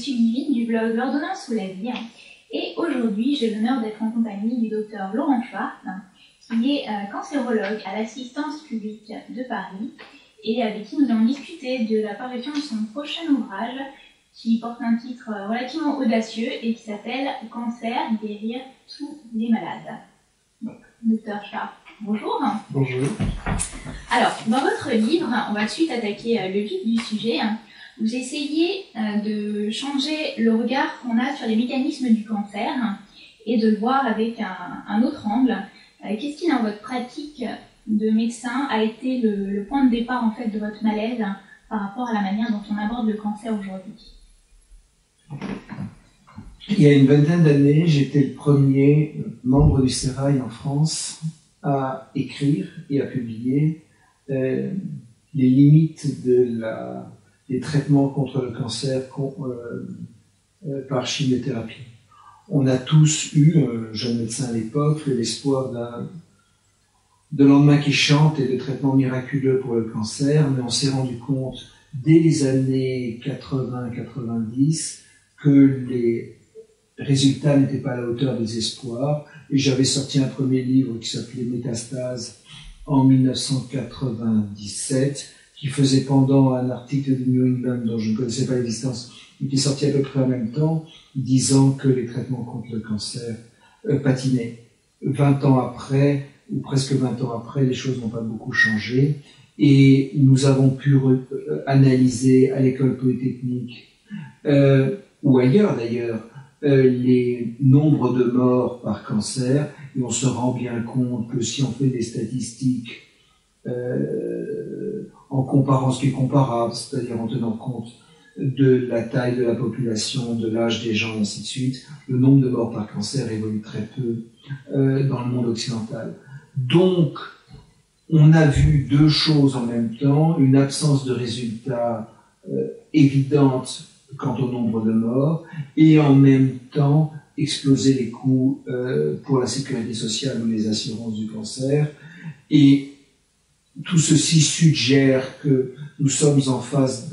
suis Divine du blog L'Ordonnance ou la vie. Et aujourd'hui, j'ai l'honneur d'être en compagnie du docteur Laurent Schwartz, qui est cancérologue à l'Assistance publique de Paris et avec qui nous allons discuter de la parution de son prochain ouvrage qui porte un titre relativement audacieux et qui s'appelle « Cancer, guérir tous les malades ». Donc, docteur Schwartz, bonjour. Bonjour. Alors, dans votre livre, on va tout de suite attaquer le vif du sujet. Vous essayez de changer le regard qu'on a sur les mécanismes du cancer et de le voir avec un autre angle. Qu'est-ce qui, dans votre pratique de médecin, a été le point de départ en fait, de votre malaise par rapport à la manière dont on aborde le cancer aujourd'hui? Il y a une vingtaine d'années, j'étais le premier membre du Sérail en France à écrire et à publier les limites des traitements contre le cancer par chimiothérapie. On a tous eu, jeune médecin à l'époque, l'espoir de lendemain qui chante et de traitements miraculeux pour le cancer, mais on s'est rendu compte dès les années 80-90 que les résultats n'étaient pas à la hauteur des espoirs. Et j'avais sorti un premier livre qui s'appelait Métastase en 1997, qui faisait pendant un article de New England dont je ne connaissais pas l'existence, mais qui est sorti à peu près en même temps, disant que les traitements contre le cancer patinaient. 20 ans après, ou presque 20 ans après, les choses n'ont pas beaucoup changé. Et nous avons pu analyser à l'école polytechnique, ou ailleurs d'ailleurs, les nombres de morts par cancer, et on se rend bien compte que si on fait des statistiques en comparant ce qui est comparable, c'est-à-dire en tenant compte de la taille de la population, de l'âge des gens, et ainsi de suite, le nombre de morts par cancer évolue très peu dans le monde occidental. Donc, on a vu deux choses en même temps, une absence de résultats évidente quant au nombre de morts, et en même temps exploser les coûts pour la sécurité sociale ou les assurances du cancer. Et tout ceci suggère que nous sommes en face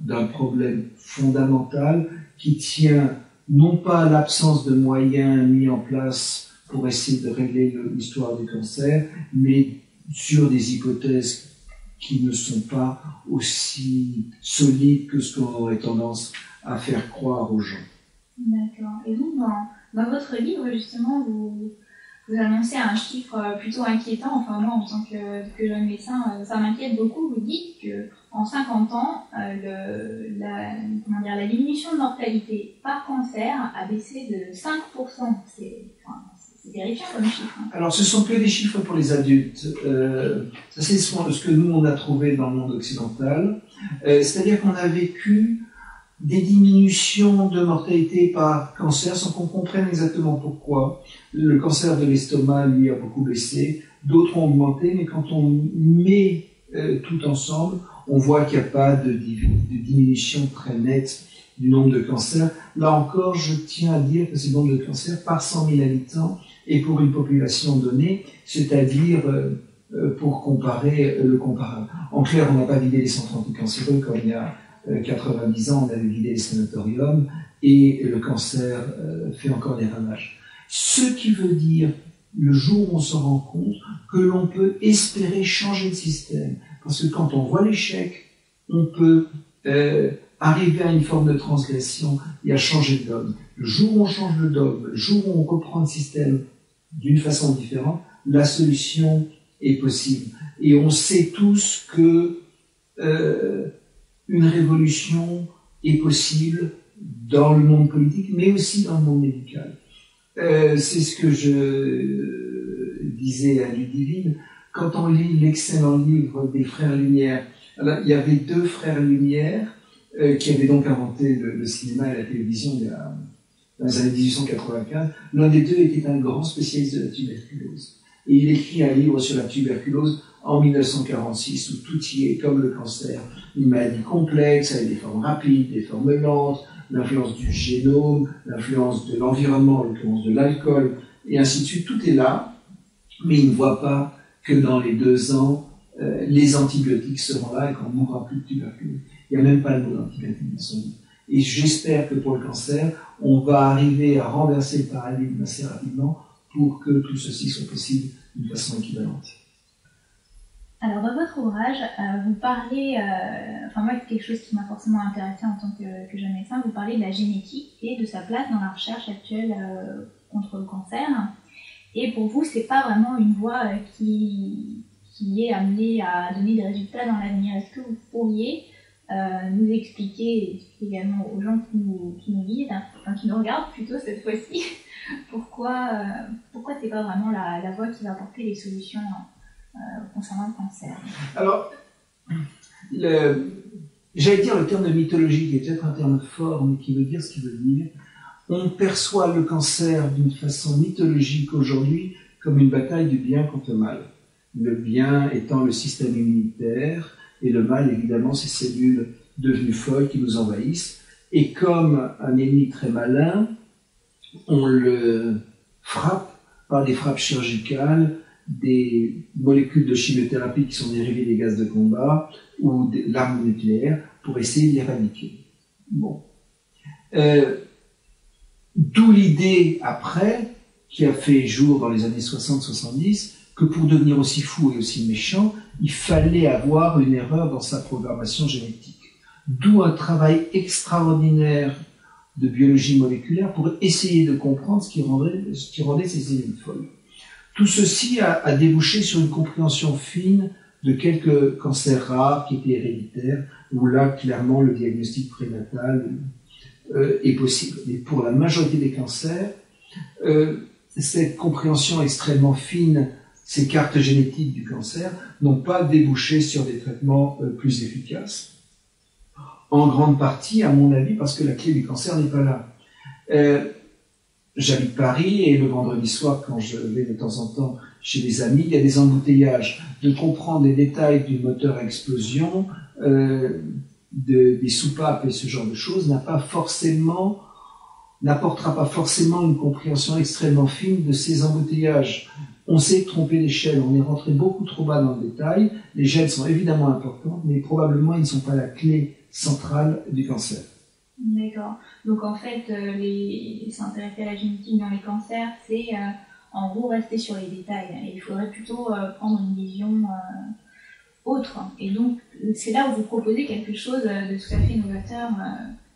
d'un problème fondamental qui tient non pas à l'absence de moyens mis en place pour essayer de régler l'histoire du cancer, mais sur des hypothèses qui ne sont pas aussi solides que ce qu'on aurait tendance à faire croire aux gens. D'accord. Et donc, dans votre livre, justement, vous annoncez un chiffre plutôt inquiétant. Enfin, moi, en tant que jeune médecin, ça m'inquiète beaucoup. Vous dites qu'en 50 ans, la diminution de mortalité par cancer a baissé de 5%. C'est terrifiant comme chiffre. Alors, ce ne sont que des chiffres pour les adultes. Ça, c'est ce que nous, on a trouvé dans le monde occidental. C'est-à-dire qu'on a vécu des diminutions de mortalité par cancer sans qu'on comprenne exactement pourquoi. Le cancer de l'estomac, lui, a beaucoup baissé. D'autres ont augmenté, mais quand on met tout ensemble, on voit qu'il n'y a pas de diminution très nette du nombre de cancers. Là encore, je tiens à dire que c'est le nombre de cancers par 100 000 habitants et pour une population donnée, c'est-à-dire pour comparer le comparable. En clair, on n'a pas vidé les centres anticancéreux comme il y a 90 ans, on avait vidé les sanatoriums et le cancer fait encore des ravages. Ce qui veut dire, le jour où on se rend compte, que l'on peut espérer changer le système. Parce que quand on voit l'échec, on peut arriver à une forme de transgression et à changer de dogme. Le jour où on change de dogme, le jour où on reprend le système d'une façon différente, la solution est possible. Et on sait tous que une révolution est possible dans le monde politique, mais aussi dans le monde médical. C'est ce que je disais à Ludivine. Quand on lit l'excellent livre des Frères Lumière, alors, il y avait deux Frères Lumière qui avaient donc inventé le cinéma et la télévision dans les années 1895. L'un des deux était un grand spécialiste de la tuberculose. Et il écrit un livre sur la tuberculose en 1946 où tout y est comme le cancer. Une maladie complexe avec des formes rapides, des formes lentes, l'influence du génome, l'influence de l'environnement, l'influence de l'alcool, et ainsi de suite. Tout est là, mais il ne voit pas que dans les 2 ans, les antibiotiques seront là et qu'on ne mourra plus de tuberculose. Il n'y a même pas le mot d'antibiotique dans son livre. Et j'espère que pour le cancer, on va arriver à renverser le paradigme assez rapidement pour que tout ceci soit possible d'une façon équivalente. Alors, dans votre ouvrage, vous parlez, enfin moi, c'est quelque chose qui m'a forcément intéressé en tant que jeune médecin, vous parlez de la génétique et de sa place dans la recherche actuelle contre le cancer. Et pour vous, c'est pas vraiment une voie qui est amenée à donner des résultats dans l'avenir. Est-ce que vous pourriez nous expliquer, et expliquer également aux gens qui nous lisent, enfin qui nous regardent plutôt cette fois-ci, pourquoi c'est pas vraiment la voie qui va apporter les solutions concernant le cancer? Alors, j'allais dire le terme de mythologie, qui est peut-être un terme fort, mais qui veut dire ce qu'il veut dire. On perçoit le cancer d'une façon mythologique aujourd'hui comme une bataille du bien contre le mal. Le bien étant le système immunitaire, et le mal, évidemment, ces cellules devenues folles qui nous envahissent. Et comme un ennemi très malin, on le frappe par des frappes chirurgicales, des molécules de chimiothérapie qui sont dérivées des gaz de combat ou de l'arme nucléaire pour essayer de l'éradiquer. Bon. D'où l'idée, après, qui a fait jour dans les années 60-70, que pour devenir aussi fou et aussi méchant, il fallait avoir une erreur dans sa programmation génétique. D'où un travail extraordinaire de biologie moléculaire pour essayer de comprendre ce qui rendait ces cellules folles. Tout ceci a débouché sur une compréhension fine de quelques cancers rares qui étaient héréditaires, où là, clairement, le diagnostic prénatal est possible. Mais pour la majorité des cancers, cette compréhension extrêmement fine, ces cartes génétiques du cancer, n'ont pas débouché sur des traitements plus efficaces. En grande partie, à mon avis, parce que la clé du cancer n'est pas là. J'habite Paris et le vendredi soir, quand je vais de temps en temps chez des amis, il y a des embouteillages. De comprendre les détails du moteur à explosion, des soupapes et ce genre de choses n'apportera pas forcément une compréhension extrêmement fine de ces embouteillages. On s'est trompé d'échelle, on est rentré beaucoup trop bas dans le détail. Les gènes sont évidemment importants, mais probablement ils ne sont pas la clé centrale du cancer. D'accord. Donc en fait, s'intéresser à la génétique dans les cancers, c'est en gros rester sur les détails. Et il faudrait plutôt prendre une vision autre. Et donc c'est là où vous proposez quelque chose de tout à fait novateur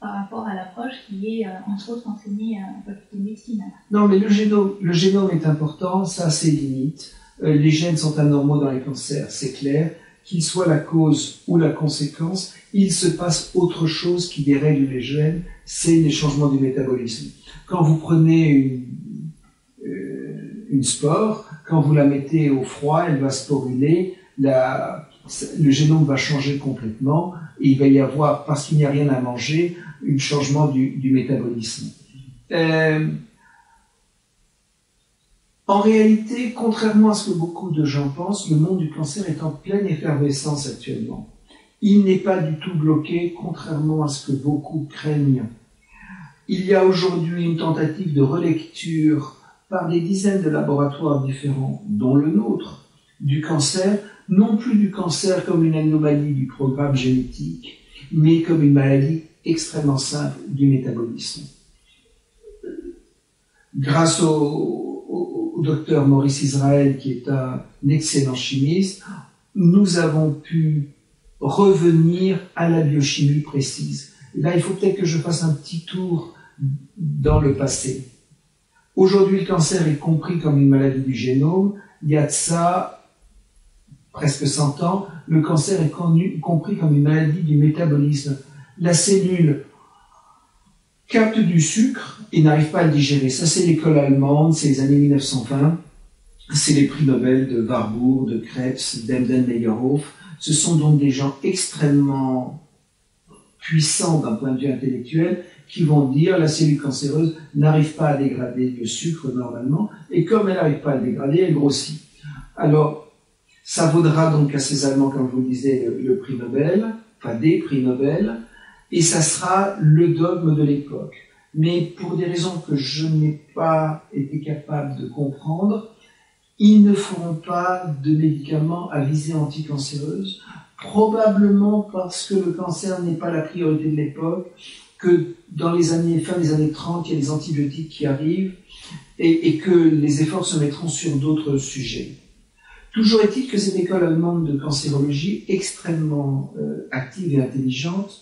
par rapport à l'approche qui est entre autres enseignée à la faculté de médecine. Non, mais le génome est important, ça a ses limites. Les gènes sont anormaux dans les cancers, c'est clair. Qu'il soit la cause ou la conséquence, il se passe autre chose qui dérègle les gènes, c'est les changements du métabolisme. Quand vous prenez une spore, quand vous la mettez au froid, elle va sporuler, le génome va changer complètement, et il va y avoir, parce qu'il n'y a rien à manger, un changement du métabolisme. En réalité, contrairement à ce que beaucoup de gens pensent, le monde du cancer est en pleine effervescence actuellement. Il n'est pas du tout bloqué, contrairement à ce que beaucoup craignent. Il y a aujourd'hui une tentative de relecture par des dizaines de laboratoires différents, dont le nôtre, du cancer, non plus du cancer comme une anomalie du programme génétique, mais comme une maladie extrêmement simple du métabolisme. Grâce au docteur Maurice Israël, qui est un excellent chimiste, nous avons pu revenir à la biochimie précise. Et là, il faut peut-être que je fasse un petit tour dans le passé. Aujourd'hui, le cancer est compris comme une maladie du génome. Il y a de ça presque 100 ans, le cancer est compris comme une maladie du métabolisme. La cellule capte du sucre et n'arrive pas à le digérer. Ça, c'est l'école allemande, c'est les années 1920. C'est les prix Nobel de Warburg, de Krebs, d'Emden-Meyerhof. Ce sont donc des gens extrêmement puissants d'un point de vue intellectuel qui vont dire la cellule cancéreuse n'arrive pas à dégrader le sucre normalement et comme elle n'arrive pas à le dégrader, elle grossit. Alors, ça vaudra donc à ces Allemands, comme je vous le disais, le prix Nobel, enfin des prix Nobel, et ça sera le dogme de l'époque. Mais pour des raisons que je n'ai pas été capable de comprendre, ils ne feront pas de médicaments à visée anticancéreuse, probablement parce que le cancer n'est pas la priorité de l'époque que dans les fin des années 30, il y a des antibiotiques qui arrivent et que les efforts se mettront sur d'autres sujets. Toujours est-il que cette école allemande de cancérologie, extrêmement active et intelligente,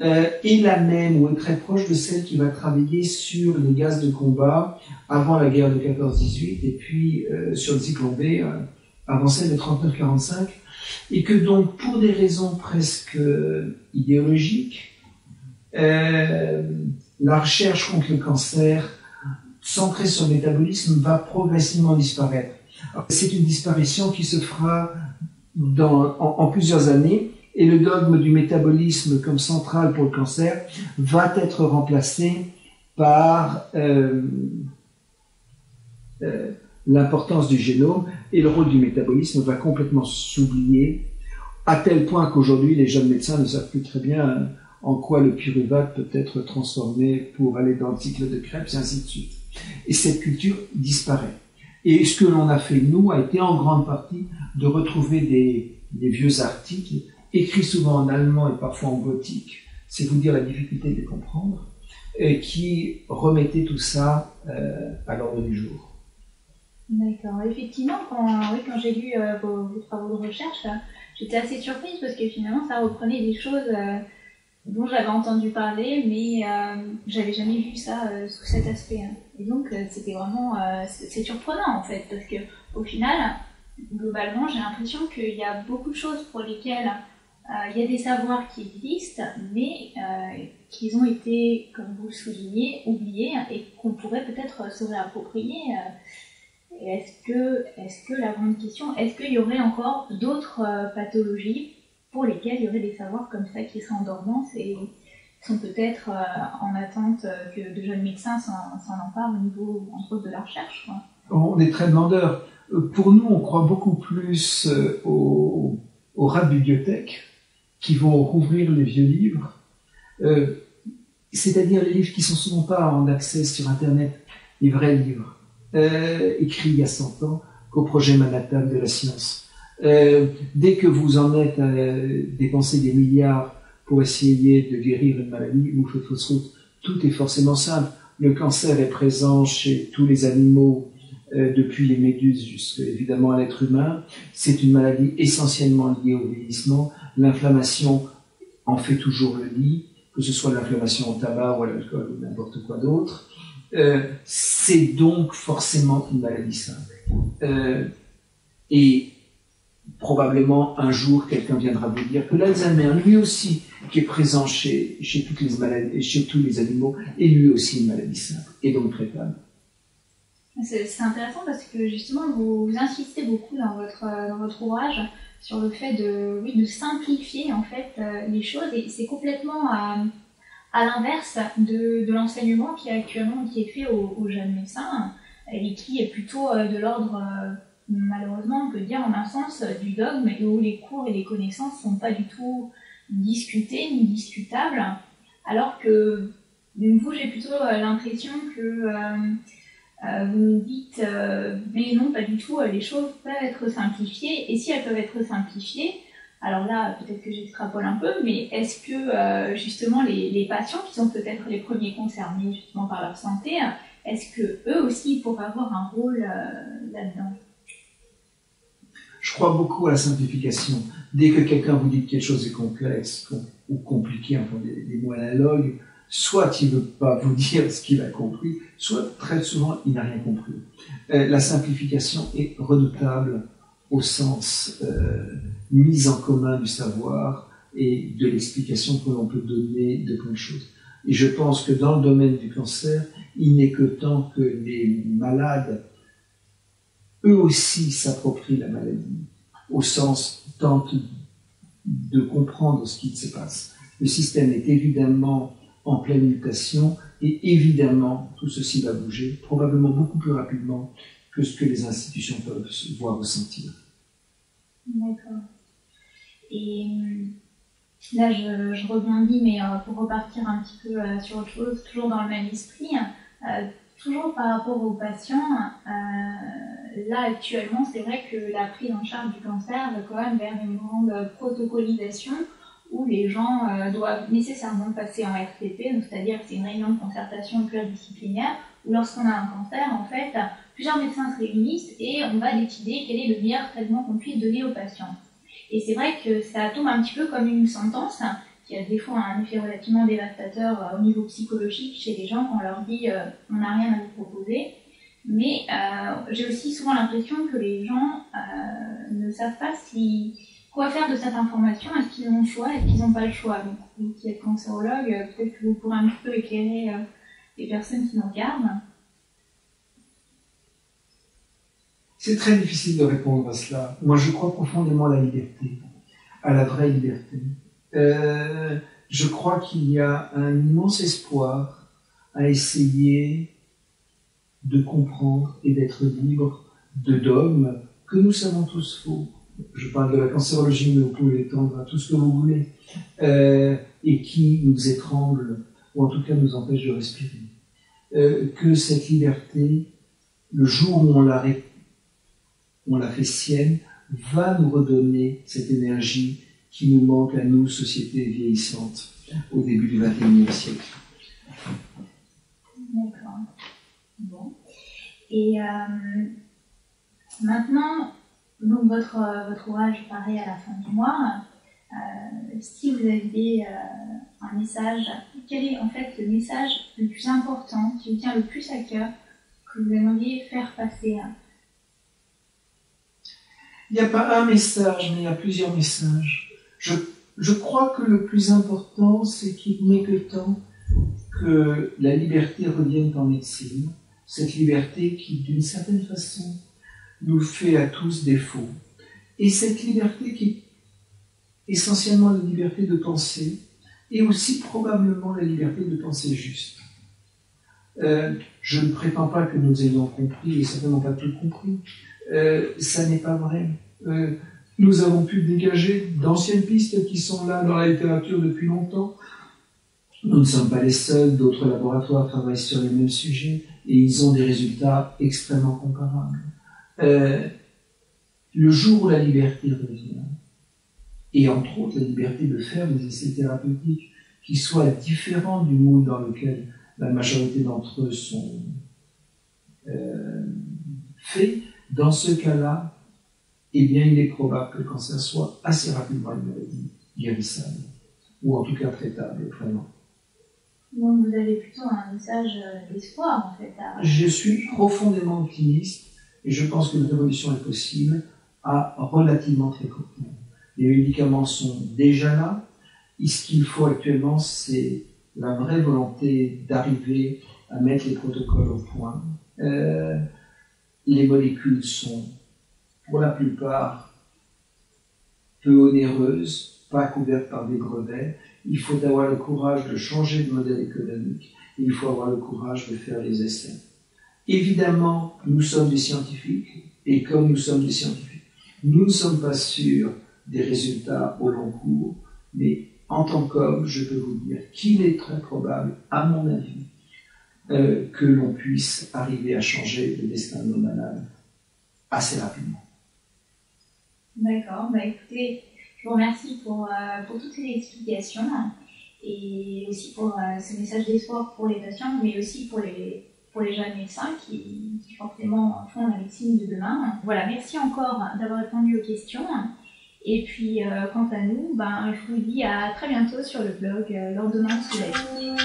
est la même ou est très proche de celle qui va travailler sur les gaz de combat avant la guerre de 14-18 et puis sur le cyclone B avant celle de 39-45, et que donc pour des raisons presque idéologiques, la recherche contre le cancer centrée sur le métabolisme va progressivement disparaître. C'est une disparition qui se fera en plusieurs années, et le dogme du métabolisme comme central pour le cancer va être remplacé par l'importance du génome, et le rôle du métabolisme va complètement s'oublier, à tel point qu'aujourd'hui les jeunes médecins ne savent plus très bien en quoi le pyruvate peut être transformé pour aller dans le cycle de Krebs et ainsi de suite. Et cette culture disparaît. Et ce que l'on a fait, nous, a été en grande partie de retrouver des vieux articles, écrits souvent en allemand et parfois en gothique, c'est vous dire la difficulté de les comprendre, et qui remettaient tout ça à l'ordre du jour. D'accord. Effectivement, quand j'ai lu vos travaux de recherche, j'étais assez surprise parce que finalement, ça reprenait des choses dont j'avais entendu parler, mais j'avais jamais vu ça sous cet aspect. Et donc, c'était vraiment c'est surprenant en fait, parce que au final, globalement, j'ai l'impression qu'il y a beaucoup de choses pour lesquelles il y a des savoirs qui existent, mais qu'ils ont été, comme vous le soulignez, oubliés et qu'on pourrait peut-être se réapproprier. Est-ce que la grande question, est-ce qu'il y aurait encore d'autres pathologies pour lesquelles il y aurait des savoirs comme ça qui seraient en dormance et sont peut-être en attente que de jeunes médecins s'en emparent au niveau, entre autres, de la recherche, quoi. On est très demandeurs. Pour nous, on croit beaucoup plus aux rats de bibliothèque qui vont rouvrir les vieux livres, c'est-à-dire les livres qui sont souvent pas en accès sur Internet, les vrais livres. Écrit il y a 100 ans, qu'au projet Manhattan de la science. Dès que vous en êtes à dépenser des milliards pour essayer de guérir une maladie, vous faites fausse route. Tout est forcément simple. Le cancer est présent chez tous les animaux, depuis les méduses jusqu'à évidemment à l'être humain. C'est une maladie essentiellement liée au vieillissement. L'inflammation en fait toujours le lit, que ce soit l'inflammation au tabac ou à l'alcool ou n'importe quoi d'autre. C'est donc forcément une maladie simple. Et probablement un jour quelqu'un viendra vous dire que l'Alzheimer, lui aussi, qui est présent chez toutes les maladies, chez tous les animaux, est lui aussi une maladie simple et donc traitable. C'est intéressant parce que justement vous insistez beaucoup dans votre ouvrage sur le fait de simplifier en fait les choses, et c'est complètement à l'inverse de l'enseignement qui est fait aux jeunes médecins et qui est plutôt de l'ordre, malheureusement on peut dire en un sens, du dogme, et où les cours et les connaissances ne sont pas du tout discutées ni discutables, alors que vous, j'ai plutôt l'impression que vous nous dites mais non, pas du tout, les choses peuvent être simplifiées, et si elles peuvent être simplifiées, alors là, peut-être que j'extrapole un peu, mais est-ce que justement les patients qui sont peut-être les premiers concernés justement par leur santé, est-ce que eux aussi pourraient avoir un rôle là-dedans? Je crois beaucoup à la simplification. Dès que quelqu'un vous dit que quelque chose est complexe ou compliqué, enfin des mots analogues, soit il ne veut pas vous dire ce qu'il a compris, soit très souvent il n'a rien compris. La simplification est redoutable au sens mise en commun du savoir et de l'explication que l'on peut donner de plein de choses. Et je pense que dans le domaine du cancer, il n'est que temps que les malades, eux aussi, s'approprient la maladie, au sens tentent de comprendre ce qui se passe. Le système est évidemment en pleine mutation, et évidemment, tout ceci va bouger, probablement beaucoup plus rapidement que ce que les institutions peuvent voir ressentir. D'accord. Et là, je rebondis, mais pour repartir un petit peu sur autre chose, toujours dans le même esprit, toujours par rapport aux patients, là actuellement, c'est vrai que la prise en charge du cancer va quand même vers une grande protocolisation, où les gens doivent nécessairement passer en RTP, donc c'est-à-dire que c'est une réunion de concertation pluridisciplinaire, où lorsqu'on a un cancer, en fait, plusieurs médecins se réunissent et on va décider quel est le meilleur traitement qu'on puisse donner aux patients. Et c'est vrai que ça tombe un petit peu comme une sentence, qui a des fois un effet relativement dévastateur au niveau psychologique chez les gens quand on leur dit on n'a rien à vous proposer. Mais j'ai aussi souvent l'impression que les gens ne savent pas quoi faire de cette information. Est-ce qu'ils ont le choix? Est-ce qu'ils n'ont pas le choix? Donc, vous qui êtes cancérologue, peut-être que vous pourrez un petit peu éclairer les personnes qui nous regardent. C'est très difficile de répondre à cela. Moi, je crois profondément à la liberté, à la vraie liberté. Je crois qu'il y a un immense espoir à essayer de comprendre et d'être libre de dogmes que nous savons tous faux. Je parle de la cancérologie, mais vous pouvez l'étendre à tout ce que vous voulez, et qui nous étranglent, ou en tout cas nous empêchent de respirer. Que cette liberté, le jour où on l'a fait sienne, va nous redonner cette énergie qui nous manque à nous, société vieillissante, au début du XXIe siècle. D'accord. Bon. Et maintenant, donc votre ouvrage paraît à la fin du mois. Si vous aviez un message, quel est en fait le message le plus important, qui vous tient le plus à cœur, que vous aimeriez faire passer? Il n'y a pas un message, mais il y a plusieurs messages. Je crois que le plus important, c'est qu'il n'est que temps que la liberté revienne en médecine. Cette liberté qui, d'une certaine façon, nous fait à tous défaut. Et cette liberté qui est essentiellement la liberté de penser, et aussi probablement la liberté de penser juste. Je ne prétends pas que nous ayons compris, et certainement pas tout compris. Ça n'est pas vrai. Nous avons pu dégager d'anciennes pistes qui sont là dans la littérature depuis longtemps. Nous ne sommes pas les seuls, d'autres laboratoires travaillent sur les mêmes sujets et ils ont des résultats extrêmement comparables. Le jour où la liberté revient, et entre autres la liberté de faire des essais thérapeutiques qui soient différents du moule dans lequel la majorité d'entre eux sont faits, dans ce cas-là, eh bien, il est probable que le cancer soit assez rapidement une maladie guérissable, ou en tout cas traitable, vraiment. Donc vous avez plutôt un message d'espoir, en fait. Je suis profondément optimiste, et je pense qu'une révolution est possible à relativement très court terme. Les médicaments sont déjà là, et ce qu'il faut actuellement, c'est la vraie volonté d'arriver à mettre les protocoles au point. Les molécules sont, pour la plupart, peu onéreuses, pas couvertes par des brevets. Il faut avoir le courage de changer de modèle économique. Il faut avoir le courage de faire les essais. Évidemment, nous sommes des scientifiques, et comme nous sommes des scientifiques, nous ne sommes pas sûrs des résultats au long cours, mais en tant qu'homme, je peux vous dire qu'il est très probable, à mon avis, que l'on puisse arriver à changer le destin de nos malades assez rapidement. D'accord, écoutez, je vous remercie pour toutes ces explications et aussi pour ce message d'espoir pour les patients, mais aussi pour les jeunes médecins qui forcément font la médecine de demain. Voilà, merci encore d'avoir répondu aux questions. Et puis, quant à nous, je vous dis à très bientôt sur le blog L'Ordonnance de la vie.